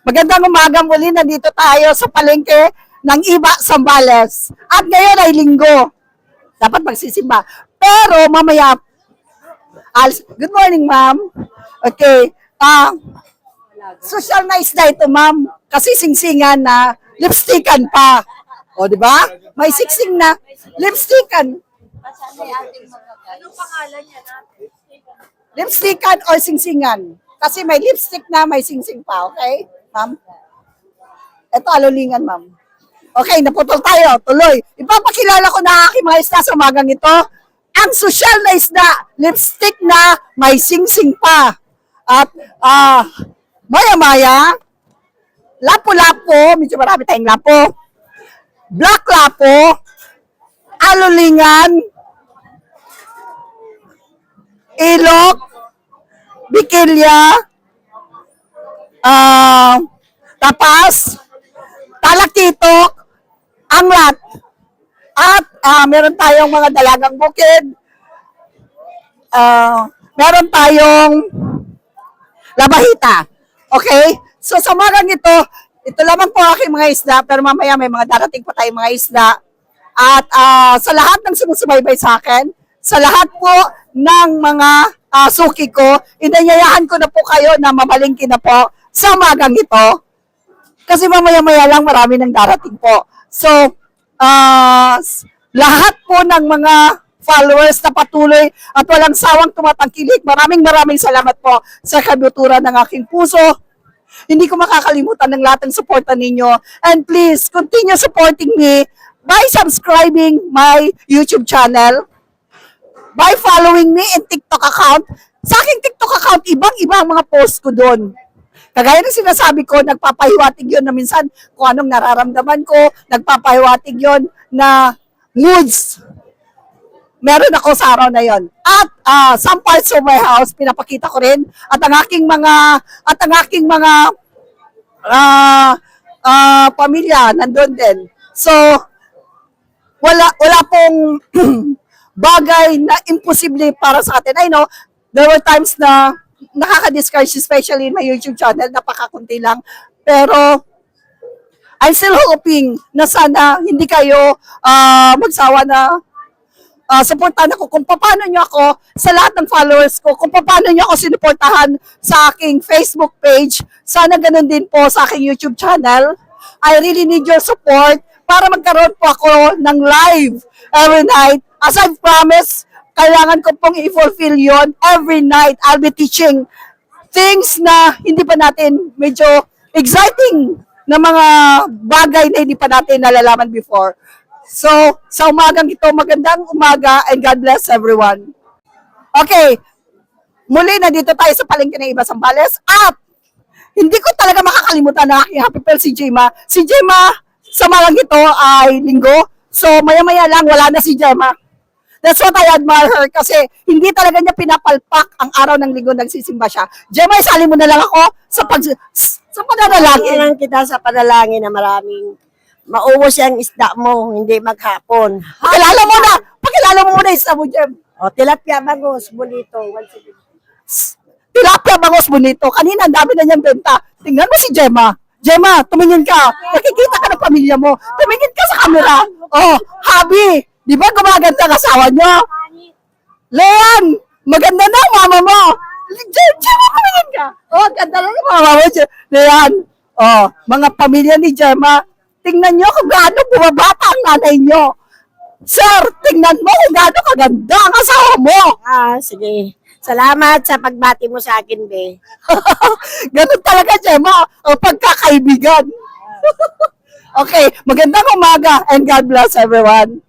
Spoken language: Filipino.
Magandang umaga muli, nandito tayo sa palengke ng Iba, Zambales. At ngayon ay linggo. Dapat magsisimba. Pero mamaya, good morning ma'am. Okay, social nice na ito ma'am. Kasi singsingan na lipstickan pa. O di ba? May singsing na lipstickan. Anong pangalan niya na? Lipstickan or singsingan. Kasi may lipstick na, may singsing pa. Okay, ma'am? Ito, alulingan, ma'am. Okay, naputol tayo. Tuloy. Ipapakilala ko na aking mga isda sa umagang ito. Ang social na isda, lipstick na, may singsing pa. At, maya-maya, lapo-lapo, medyo marami tayong lapo. Black lapo, alulingan, ilok, bikilya, tapas, talaktitok, anglat, at meron tayong mga dalagang bukid, meron tayong labahita. Okay? So sa umagang ito lamang po aking mga isda, pero mamaya may mga darating pa tayong mga isda. At sa lahat ng sumusubaybay sa akin, sa lahat po ng mga suki ko, inanyayahan ko na po kayo na mamalingki na po sa umagang ito. Kasi mamaya-maya lang marami nang darating po. So, lahat po ng mga followers na patuloy at walang sawang tumatangkilik, maraming salamat po sa kabuturan ng aking puso. Hindi ko makakalimutan ng lahat ng suporta ninyo. And please, continue supporting me by subscribing my YouTube channel, by following me in TikTok account. Sa aking TikTok account, ibang-iba ang mga post ko doon. Kagaya ng sinasabi ko, nagpapahiwatig yun na minsan kung anong nararamdaman ko, nagpapahiwatig yun na moods. Meron ako sa araw na yon. At some parts of my house, pinapakita ko rin. At ang aking mga pamilya, nandun din. So, wala pong bagay na imposible para sa atin. I know, there were times na nakaka-discourage, especially in my YouTube channel, napakakunti lang. Pero, I'm still hoping na sana hindi kayo magsawa na supportahan ako kung paano nyo ako sa lahat ng followers ko, kung paano nyo ako sinuportahan sa aking Facebook page. Sana ganun din po sa aking YouTube channel. I really need your support para magkaroon po ako ng live every night. As I've promised, kailangan ko pong i-fulfill yon every night. I'll be teaching things na hindi pa natin medyo exciting na mga bagay na hindi pa natin nalalaman before. So, sa umagang ito, magandang umaga and God bless everyone. Okay, muli na dito tayo sa palengke ng Iba, Zambales at hindi ko talaga makakalimutan na aking happy pal si Gemma. Si Gemma, sa umagang ito ay linggo. So, maya-maya lang, wala na si Gemma. That's what I admire her kasi hindi talaga niya pinapalpak ang araw ng linggo nagsisimba siya. Gemma, isali mo na lang ako sa pananalangin. Kailangan kita sa panalangin na maraming mauwas yung isda mo, hindi maghapon. Pakilala mo muna isda mo, Gem. O, tilapia, bangus, bonito. Tilapia, bangos, bonito. Kanina, ang dami na niyang benta. Tingnan mo si Gemma. Gemma, tumingin ka. Nakikita ka ng pamilya mo. Tumingin ka sa camera. Oh, Habi. Di ba gumaganda ang asawa niyo? Leon, maganda na ang mama mo. Gemma, tumingin ka. Oh, ganda na ang mama mo. Leon, oh, mga pamilya ni Gemma, tingnan nyo kung gaano bumabata ang nanay nyo. Sir, tingnan mo kung gaano kaganda ang asawa mo. Sige. Salamat sa pagbati mo sa akin, be. Ganun talaga, Gemma, ang pagkakaibigan. Okay, magandang umaga and God bless everyone.